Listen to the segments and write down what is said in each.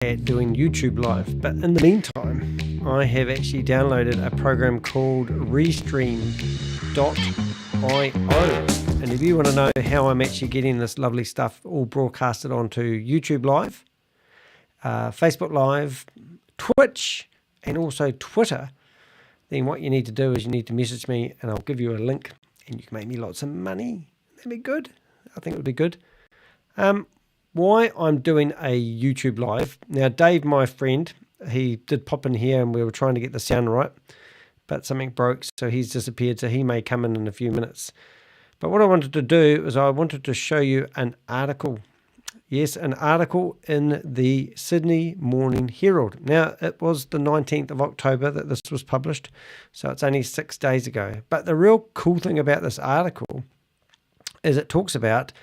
at doing YouTube Live. But in the meantime, I have actually downloaded a program called Restream.io. And if you want to know how I'm actually getting this lovely stuff all broadcasted onto YouTube Live, Facebook Live, Twitch, and also Twitter, then what you need to do is you need to message me and I'll give you a link and you can make me lots of money. That'd be good. I think it would be good. Why I'm doing a YouTube Live. Now, Dave, my friend, he did pop in here and we were trying to get the sound right, but something broke, so he's disappeared, so he may come in a few minutes. But what I wanted to do is I wanted to show you an article. Yes, an article in the Sydney Morning Herald. Now, it was the 19th of October that this was published, so it's only 6 days ago. But the real cool thing about this article is it talks about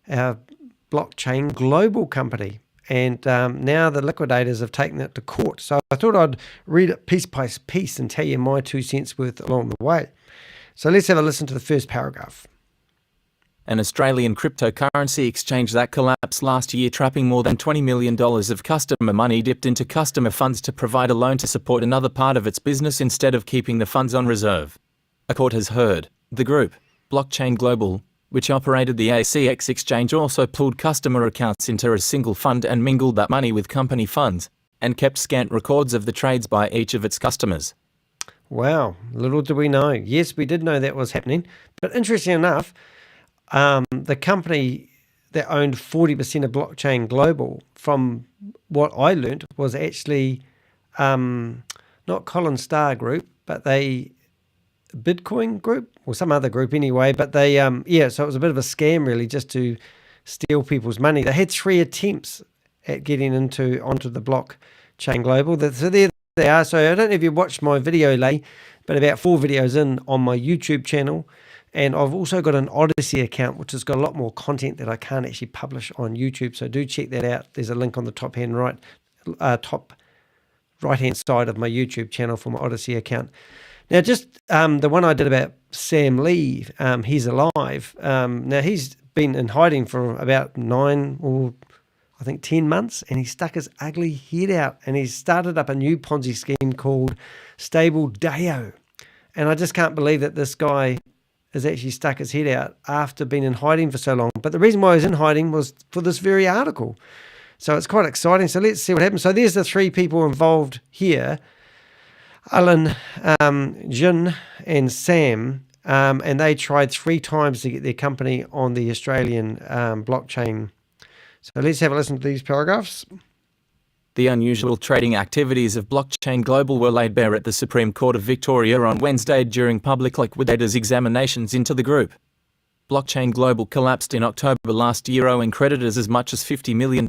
our BlockChain Global company. And now the liquidators have taken it to court. So I thought I'd read it piece by piece and tell you my 2 cents worth along the way. So let's have a listen to the first paragraph. An Australian cryptocurrency exchange that collapsed last year, trapping more than $20 million of customer money dipped into customer funds to provide a loan to support another part of its business instead of keeping the funds on reserve. A court has heard. The group, BlockChain Global, which operated the ACX exchange, also pooled customer accounts into a single fund and mingled that money with company funds, and kept scant records of the trades by each of its customers. Wow, little do we know. Yes, we did know that was happening, but interesting enough, the company that owned 40% of BlockChain Global, from what I learnt, was actually not Colin Starr Group, but Bitcoin Group or some other group anyway. But they, so it was a bit of a scam really, just to steal people's money. They had 3 attempts at getting onto the BlockChain Global. So there they are. So I don't know if you watched my video lately, but about 4 videos in on my YouTube channel. And I've also got an Odyssey account, which has got a lot more content that I can't actually publish on YouTube. So do check that out. There's a link on the top right-hand side of my YouTube channel for my Odyssey account. Now, just the one I did about Sam Lee, he's alive. Now, he's been in hiding for about 9 or I think 10 months, and he stuck his ugly head out, and he's started up a new Ponzi scheme called Stable Deo. And I just can't believe that this guy has actually stuck his head out after being in hiding for so long. But the reason why he was in hiding was for this very article. So it's quite exciting. So let's see what happens. So there's the 3 people involved here, Alan, Jin, and Sam, and they tried 3 times to get their company on the Australian blockchain. So let's have a listen to these paragraphs. The unusual trading activities of BlockChain Global were laid bare at the Supreme Court of Victoria on Wednesday during public liquidators' examinations into the group. BlockChain Global collapsed in October last year, owing creditors as much as $50 million,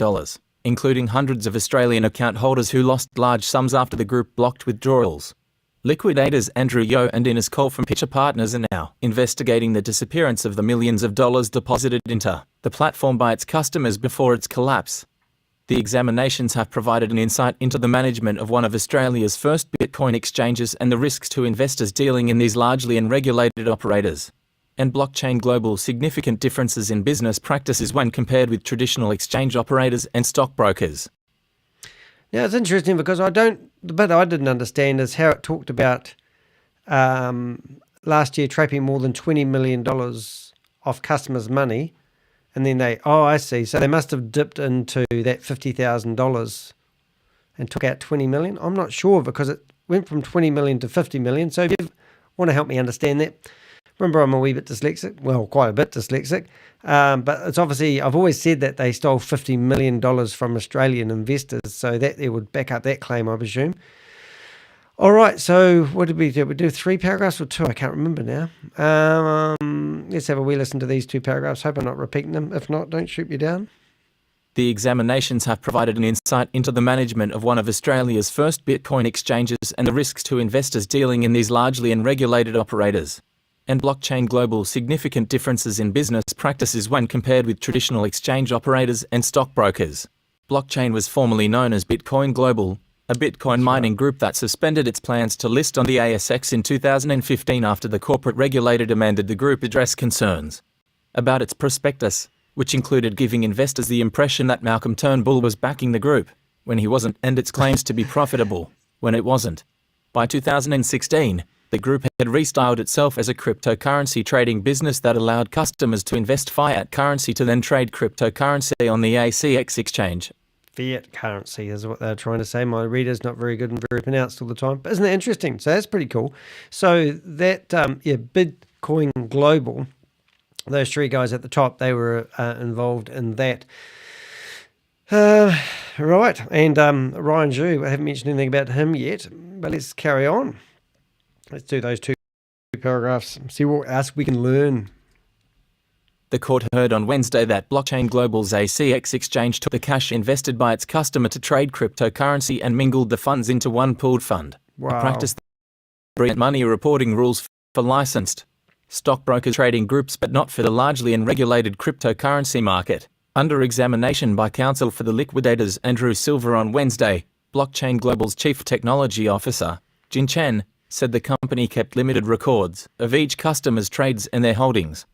including hundreds of Australian account holders who lost large sums after the group blocked withdrawals. Liquidators Andrew Yeo and Ines Cole from Pitcher Partners are now investigating the disappearance of the millions of dollars deposited into the platform by its customers before its collapse. The examinations have provided an insight into the management of one of Australia's first Bitcoin exchanges and the risks to investors dealing in these largely unregulated operators. And BlockChain Global's significant differences in business practices when compared with traditional exchange operators and stockbrokers. Now, it's interesting because the bit I didn't understand is how it talked about last year trapping more than $20 million off customers' money. And then I see. So they must have dipped into that $50,000 and took out 20 million. I'm not sure because it went from 20 million to 50 million. So if you want to help me understand that, remember I'm a wee bit dyslexic. Well, quite a bit dyslexic. But it's obviously, I've always said that they stole $50 million from Australian investors. So that they would back up that claim, I presume. All right, so what did we do? We do 3 paragraphs or 2? I can't remember now. Let's have a wee listen to these 2 paragraphs. Hope I'm not repeating them. If not, don't shoot me down. The examinations have provided an insight into the management of one of Australia's first Bitcoin exchanges and the risks to investors dealing in these largely unregulated operators. And BlockChain Global's significant differences in business practices when compared with traditional exchange operators and stockbrokers. BlockChain was formerly known as Bitcoin Global, a Bitcoin mining group that suspended its plans to list on the ASX in 2015 after the corporate regulator demanded the group address concerns about its prospectus, which included giving investors the impression that Malcolm Turnbull was backing the group. when he wasn't, and its claims to be profitable when it wasn't. By 2016, the group had restyled itself as a cryptocurrency trading business that allowed customers to invest fiat currency to then trade cryptocurrency on the ACX exchange. Fiat currency is what they're trying to say. My reader's not very good and very pronounced all the time. But isn't that interesting? So that's pretty cool. So that, BlockChain, those three guys at the top, they were involved in that. Right. And Ryan Zhu, I haven't mentioned anything about him yet, but let's carry on. Let's do those two paragraphs and see what else we can learn. The court heard on Wednesday that BlockChain Global's ACX exchange took the cash invested by its customer to trade cryptocurrency and mingled the funds into one pooled fund. Wow. A practice that brilliant money reporting rules for licensed stockbrokers trading groups, but not for the largely unregulated cryptocurrency market. Under examination by counsel for the liquidators Andrew Silver on Wednesday, BlockChain Global's chief technology officer, Jin Chen, said the company kept limited records of each customer's trades and their holdings.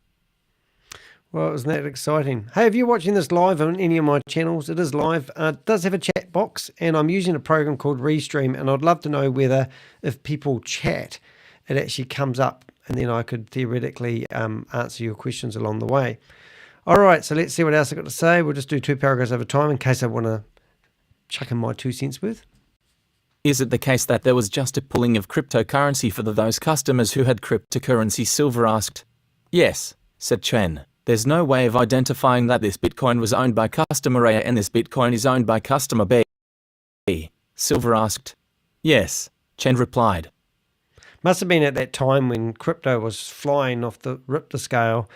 Well, isn't that exciting? Hey, if you're watching this live on any of my channels, it is live. It does have a chat box, and I'm using a program called Restream, and I'd love to know whether, if people chat, it actually comes up, and then I could theoretically answer your questions along the way. All right, so let's see what else I've got to say. We'll just do two paragraphs over time in case I want to chuck in my 2 cents worth. Is it the case that there was just a pulling of cryptocurrency for those customers who had cryptocurrency? Silver asked. Yes, said Chen. There's no way of identifying that this Bitcoin was owned by customer A and this Bitcoin is owned by customer B. Silver asked. Yes, Chen replied. Must have been at that time when crypto was flying off the scale,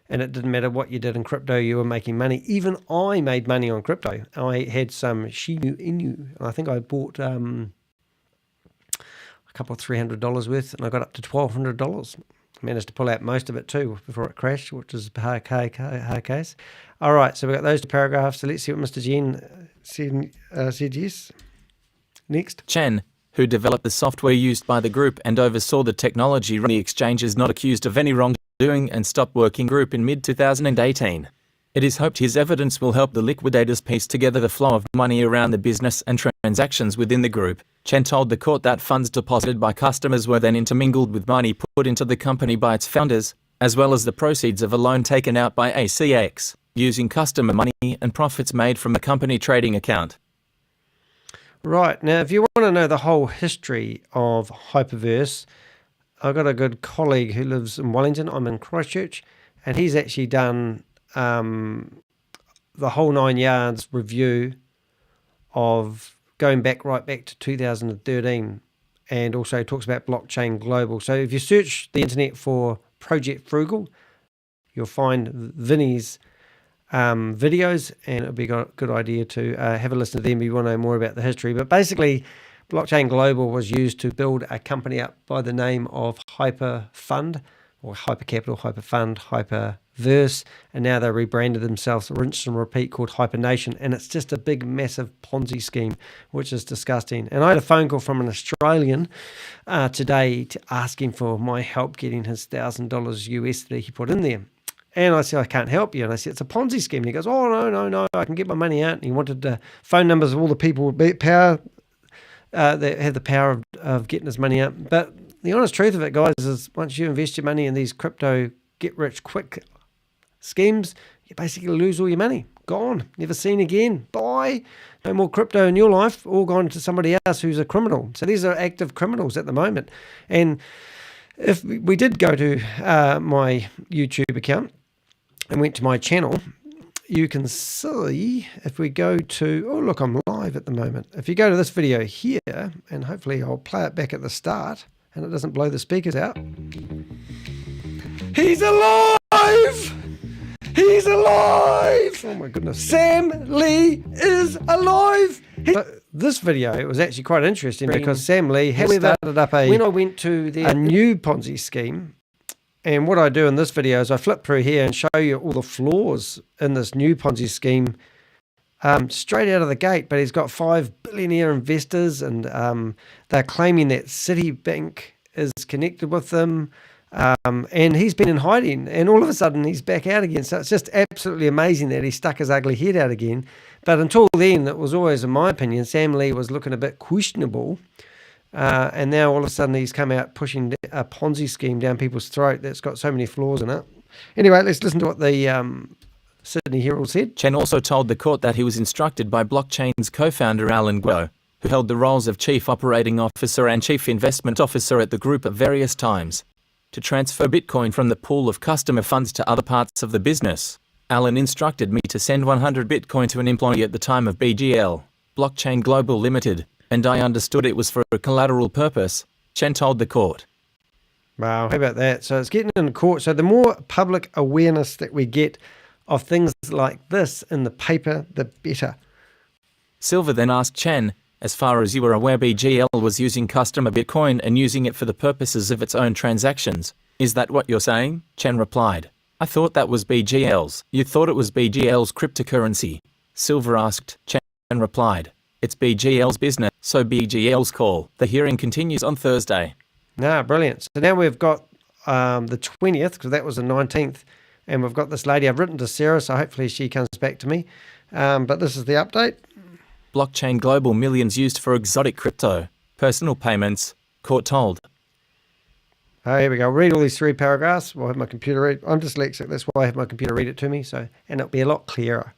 and it didn't matter what you did in crypto, you were making money. Even I made money on crypto. I had some Shinu Inu, and I think I bought a couple of $300 worth, and I got up to $1,200. I managed to pull out most of it too before it crashed, which is a hard case. All right, so we've got those two paragraphs. So let's see what Mr. Jen said yes. Next. Chen, who developed the software used by the group and oversaw the technology, the exchange is not accused of any wrongdoing and stopped working group in mid-2018. It is hoped his evidence will help the liquidators piece together the flow of money around the business and transactions within the group. Chen told the court that funds deposited by customers were then intermingled with money put into the company by its founders, as well as the proceeds of a loan taken out by ACX, using customer money and profits made from the company trading account. Right, now if you want to know the whole history of Hyperverse, I've got a good colleague who lives in Wellington. I'm in Christchurch, and he's actually done the whole 9 yards review of going right back to 2013, and also talks about BlockChain Global. So if you search the internet for Project Frugal, you'll find Vinny's videos, and it'll be a good idea to have a listen to them if you want to know more about the history. But basically, BlockChain Global was used to build a company up by the name of Hyperfund, or Hypercapital, Hyperfund, Hyperverse, and now they rebranded themselves, rinse and repeat, called Hypernation, and it's just a big, massive Ponzi scheme, which is disgusting. And I had a phone call from an Australian today asking for my help getting his $1,000 US that he put in there. And I said, I can't help you. And I said, it's a Ponzi scheme. And he goes, oh, no, I can get my money out. And he wanted the phone numbers of all the people that have the power of getting his money out. But the honest truth of it, guys, is once you invest your money in these crypto get-rich-quick schemes, you basically lose all your money. Gone. Never seen again. Bye. No more crypto in your life. All gone to somebody else who's a criminal. So these are active criminals at the moment. And if we did go to my YouTube account and went to my channel, you can see, if we go to, oh look, I'm live at the moment. If you go to this video here, and hopefully I'll play it back at the start and it doesn't blow the speakers out. He's alive! He's alive! Oh my goodness. Sam Lee is alive! This video was actually quite interesting because Sam Lee has started up a new Ponzi scheme. And what I do in this video is I flip through here and show you all the flaws in this new Ponzi scheme straight out of the gate. But he's got 5 billionaire investors, and they're claiming that Citibank is connected with them. And he's been in hiding, and all of a sudden he's back out again. So it's just absolutely amazing that he stuck his ugly head out again. But until then, it was always, in my opinion, Sam Lee was looking a bit questionable. And now all of a sudden he's come out pushing a Ponzi scheme down people's throat that's got so many flaws in it. Anyway, let's listen to what the Sydney Herald said. Chen also told the court that he was instructed by BlockChain's co-founder Allan Guo, who held the roles of Chief Operating Officer and Chief Investment Officer at the group at various times, to transfer Bitcoin from the pool of customer funds to other parts of the business. Allan instructed me to send 100 Bitcoin to an employee at the time of BGL, BlockChain Global Limited, and I understood it was for a collateral purpose, Chen told the court. Wow, how about that? So it's getting in the court. So the more public awareness that we get of things like this in the paper, the better. Silver then asked Chen, as far as you were aware, BGL was using customer Bitcoin and using it for the purposes of its own transactions. Is that what you're saying? Chen replied. I thought that was BGL's. You thought it was BGL's cryptocurrency? Silver asked. Chen replied. It's BGL's business, so BGL's call. The hearing continues on Thursday. Brilliant. So now we've got the 20th, because that was the 19th, and we've got this lady. I've written to Sarah, so hopefully she comes back to me. But this is the update. BlockChain Global millions used for exotic crypto, personal payments, court told. Oh, here we go. Read all these 3 paragraphs. I'll have my computer read. I'm dyslexic. That's why I have my computer read it to me. And it'll be a lot clearer.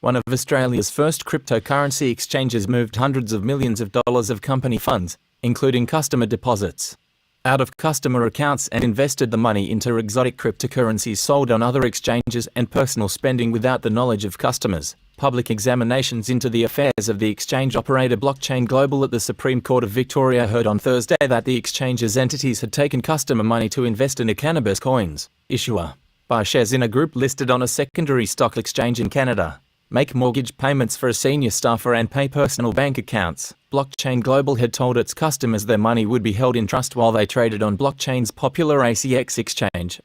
One of Australia's first cryptocurrency exchanges moved hundreds of millions of dollars of company funds, including customer deposits, out of customer accounts and invested the money into exotic cryptocurrencies sold on other exchanges and personal spending without the knowledge of customers. Public examinations into the affairs of the exchange operator BlockChain Global at the Supreme Court of Victoria heard on Thursday that the exchange's entities had taken customer money to invest in a cannabis coins issuer, buy shares in a group listed on a secondary stock exchange in Canada, make mortgage payments for a senior staffer and pay personal bank accounts. BlockChain Global had told its customers their money would be held in trust while they traded on BlockChain's popular ACX exchange.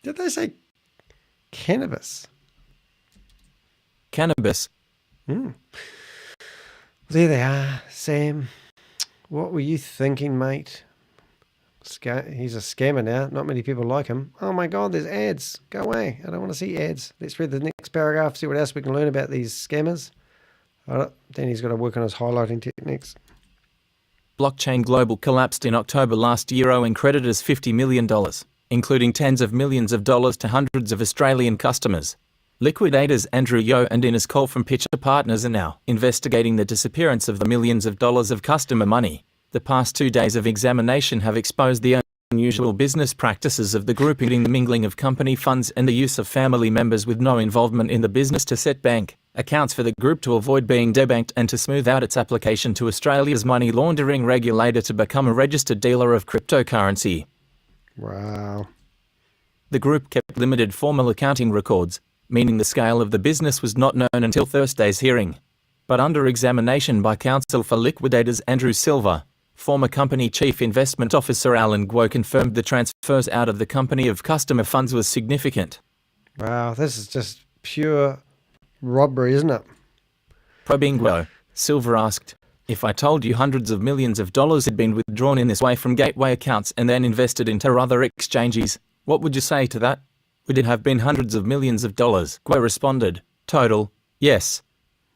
Did they say cannabis? Cannabis. There they are, Sam. What were you thinking, mate? He's a scammer now. Not many people like him. Oh my God, there's ads. Go away. I don't want to see ads. Let's read the next paragraph, see what else we can learn about these scammers. Then he's got to work on his highlighting techniques. BlockChain Global collapsed in October last year, owing creditors $50 million, including tens of millions of dollars to hundreds of Australian customers. Liquidators Andrew Yeo and Ines Cole from Pitcher Partners are now investigating the disappearance of the millions of dollars of customer money. The past 2 days of examination have exposed the unusual business practices of the group, including the mingling of company funds and the use of family members with no involvement in the business to set bank accounts for the group to avoid being debanked and to smooth out its application to Australia's money laundering regulator to become a registered dealer of cryptocurrency. Wow. The group kept limited formal accounting records, meaning the scale of the business was not known until Thursday's hearing. But under examination by counsel for liquidators Andrew Silver, former company chief investment officer Allan Guo confirmed the transfers out of the company of customer funds was significant. Wow, this is just pure robbery, isn't it? Probing Guo, Silver asked, if I told you hundreds of millions of dollars had been withdrawn in this way from gateway accounts and then invested into other exchanges, what would you say to that? Would it have been hundreds of millions of dollars? Guo responded, total, yes.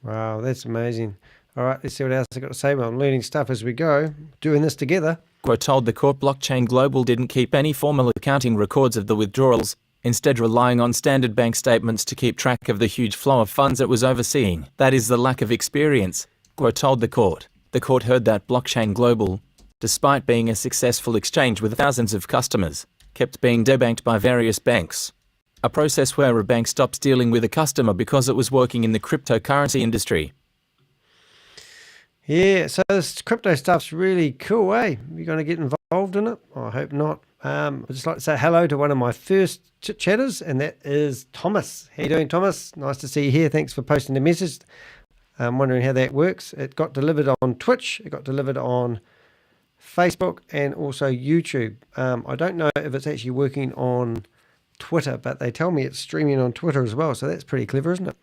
Wow, that's amazing. All right, let's see what else I've got to say. Well, I'm learning stuff as we go, doing this together. Guo told the court BlockChain Global didn't keep any formal accounting records of the withdrawals, instead relying on standard bank statements to keep track of the huge flow of funds it was overseeing. That is the lack of experience, Guo told the court. The court heard that BlockChain Global, despite being a successful exchange with thousands of customers, kept being debanked by various banks. A process where a bank stops dealing with a customer because it was working in the cryptocurrency industry. Yeah, so this crypto stuff's really cool, eh? You going to get involved in it? I hope not. I'd just like to say hello to one of my first chit-chatters, and that is Thomas. How you doing, Thomas? Nice to see you here. Thanks for posting the message. I'm wondering how that works. It got delivered on Twitch. It got delivered on Facebook and also YouTube. I don't know if it's actually working on Twitter, but they tell me it's streaming on Twitter as well, so that's pretty clever, isn't it?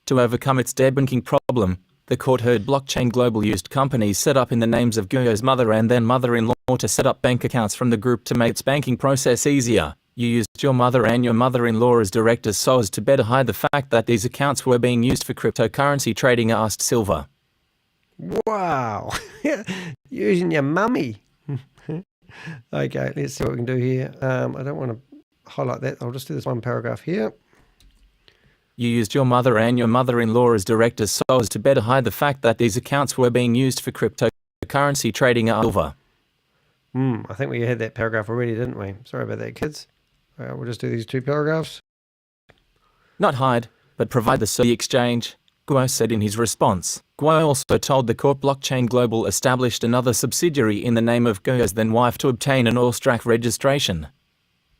To overcome its debunking problem, The court heard BlockChain Global used companies set up in the names of Guo's mother and then mother-in-law to set up bank accounts from the group to make its banking process easier. You used your mother and your mother-in-law as directors so as to better hide the fact that these accounts were being used for cryptocurrency trading, asked Silva. Wow. Using your mummy. Okay, let's see what we can do here. I don't want to highlight that. I'll just do this one paragraph here. You used your mother and your mother-in-law as directors so as to better hide the fact that these accounts were being used for cryptocurrency trading, Silva. I think we had that paragraph already, didn't we? Sorry about that, kids. We'll just do these two paragraphs. Not hide, but provide the exchange, Guo said in his response. Guo also told the court BlockChain Global established another subsidiary in the name of Guo's then wife to obtain an Austrac registration.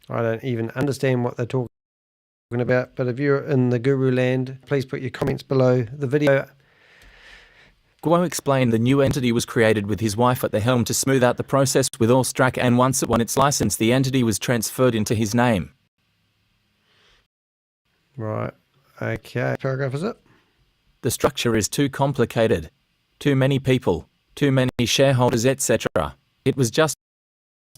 I don't even understand what they're talking about, but if you're in the guru land, please put your comments below the video. Guo explained the new entity was created with his wife at the helm to smooth out the process with Austrac, and once it won its license, the entity was transferred into his name. Right. Okay. Paragraph is it? The structure is too complicated. Too many people, too many shareholders, etc. It was just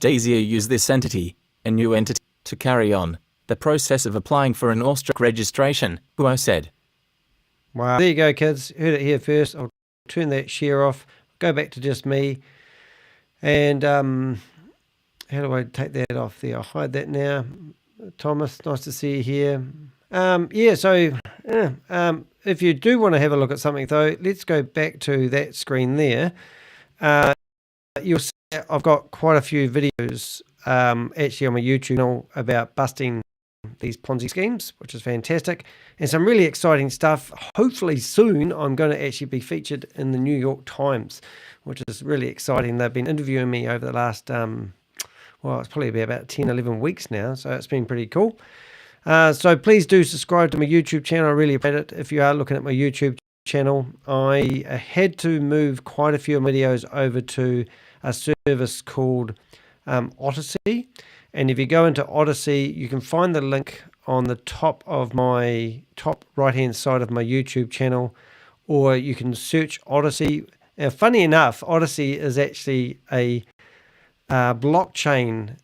easier to use this entity, a new entity, to carry on the process of applying for an Austrac registration, Guo said. Wow. There you go, kids. Heard it here first. I'll turn that share off, go back to just me, and how do I take that off there? I'll hide that now. Thomas, nice to see you here. If you do want to have a look at something though, let's go back to that screen there. You'll see I've got quite a few videos actually on my YouTube channel about busting these Ponzi schemes, which is fantastic, and some really exciting stuff. Hopefully soon I'm going to actually be featured in the New York Times, which is really exciting. They've been interviewing me over the last it's probably about 10-11 weeks now, so it's been pretty cool. So please do subscribe to my YouTube channel. I really appreciate it. If you are looking at my YouTube channel, I had to move quite a few videos over to a service called Odyssey. And if you go into Odyssey, you can find the link on the top right hand side of my YouTube channel, or you can search Odyssey. Now, funny enough, Odyssey is actually a blockchain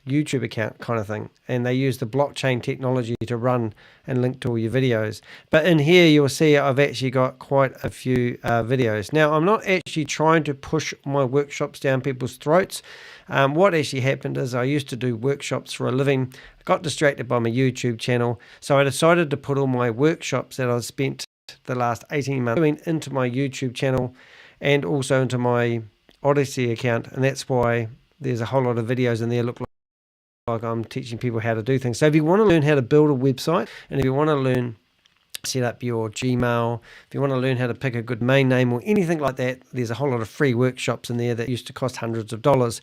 YouTube account kind of thing, and they use the blockchain technology to run and link to all your videos. But in here you'll see I've actually got quite a few videos. Now, I'm not actually trying to push my workshops down people's throats. What actually happened is I used to do workshops for a living. I got distracted by my YouTube channel, so I decided to put all my workshops that I've spent the last 18 months doing into my YouTube channel and also into my Odyssey account, and that's why there's a whole lot of videos in there look like I'm teaching people how to do things. So if you want to learn how to build a website, and if you want to learn set up your Gmail, if you want to learn how to pick a good domain name or anything like that, there's a whole lot of free workshops in there that used to cost hundreds of dollars.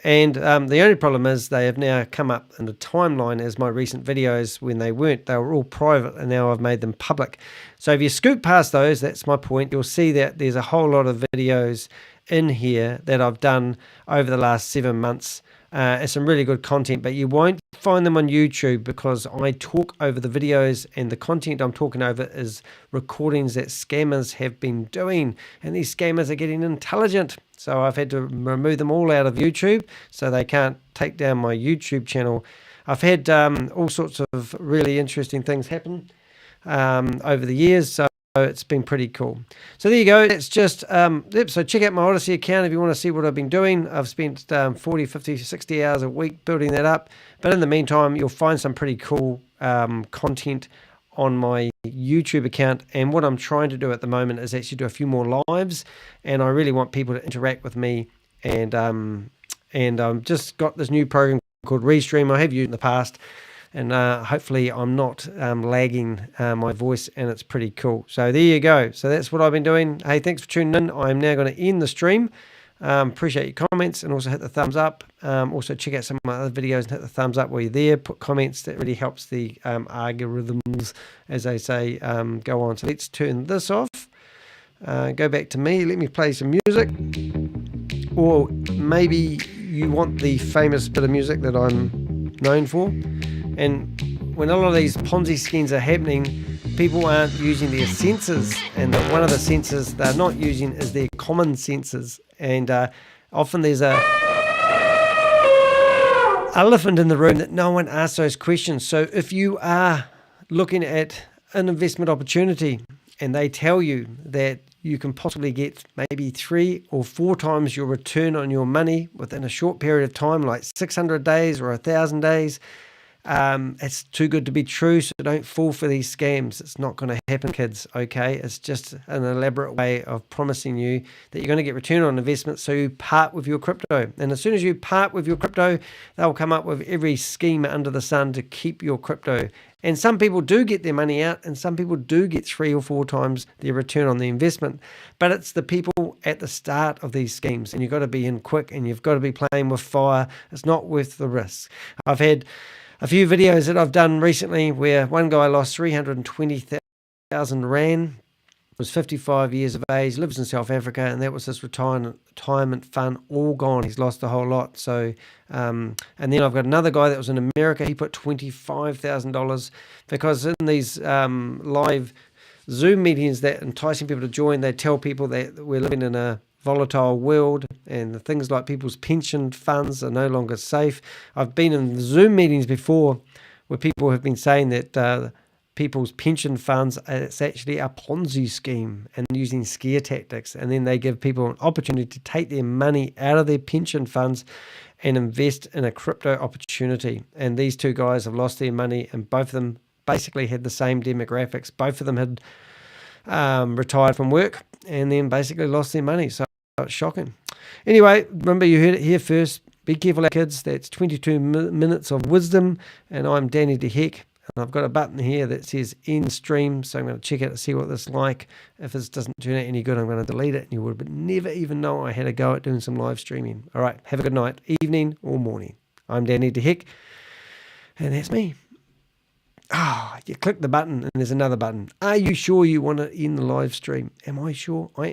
And the only problem is they have now come up in the timeline as my recent videos. When they weren't, they were all private, and now I've made them public. So if you scoop past those, that's my point, you'll see that there's a whole lot of videos in here that I've done over the last 7 months. It's some really good content, but you won't find them on YouTube because I talk over the videos, and the content I'm talking over is recordings that scammers have been doing, and these scammers are getting intelligent. So I've had to remove them all out of YouTube so they can't take down my YouTube channel. I've had all sorts of really interesting things happen over the years, so it's been pretty cool. So there you go. It's just so check out my Odyssey account if you want to see what I've been doing. I've spent 40, 50, 60 hours a week building that up, but in the meantime you'll find some pretty cool content on my YouTube account. And what I'm trying to do at the moment is actually do a few more lives, and I really want people to interact with me. And I've just got this new program called Restream. I have used in the past, and hopefully I'm not lagging my voice, and it's pretty cool. So there you go. So that's what I've been doing. Hey, thanks for tuning in. I'm now going to end the stream. Appreciate your comments, and also hit the thumbs up. Also check out some of my other videos and hit the thumbs up while you're there. Put comments. That really helps the algorithms, as they say, go on. So let's turn this off. Go back to me. Let me play some music. Or maybe you want the famous bit of music that I'm known for. And when a lot of these Ponzi schemes are happening, people aren't using their senses, and one of the senses they're not using is their common senses. And often there's a elephant in the room that no one asks those questions. So if you are looking at an investment opportunity and they tell you that you can possibly get maybe 3 or 4 times your return on your money within a short period of time, like 600 days or 1,000 days, it's too good to be true. So don't fall for these scams. It's not going to happen, kids. Okay, it's just an elaborate way of promising you that you're going to get return on investment, so you part with your crypto. And as soon as you part with your crypto, they'll come up with every scheme under the sun to keep your crypto. And some people do get their money out, and some people do get 3 or 4 times their return on the investment. But it's the people at the start of these schemes, and you've got to be in quick, and you've got to be playing with fire. It's not worth the risk. I've had a few videos that I've done recently where one guy lost 320,000 Rand, was 55 years of age, lives in South Africa, and that was his retirement fund all gone. He's lost a whole lot. So, and then I've got another guy that was in America. He put $25,000 because in these live Zoom meetings that enticing people to join, they tell people that we're living in a volatile world and things like people's pension funds are no longer safe. I've been in Zoom meetings before where people have been saying that people's pension funds, it's actually a Ponzi scheme and using scare tactics, and then they give people an opportunity to take their money out of their pension funds and invest in a crypto opportunity. And these 2 guys have lost their money, and both of them basically had the same demographics. Both of them had retired from work and then basically lost their money. So it's shocking. Anyway, remember, you heard it here first. Be careful, kids. That's 22 minutes of wisdom. And I'm Danny De Heck. And I've got a button here that says end stream. So I'm going to check it to see what this is like. If this doesn't turn out any good, I'm going to delete it. And you would never even know I had a go at doing some live streaming. All right. Have a good night, evening, or morning. I'm Danny De Heck. And that's me. You click the button and there's another button. Are you sure you want to end the live stream? Am I sure? I am.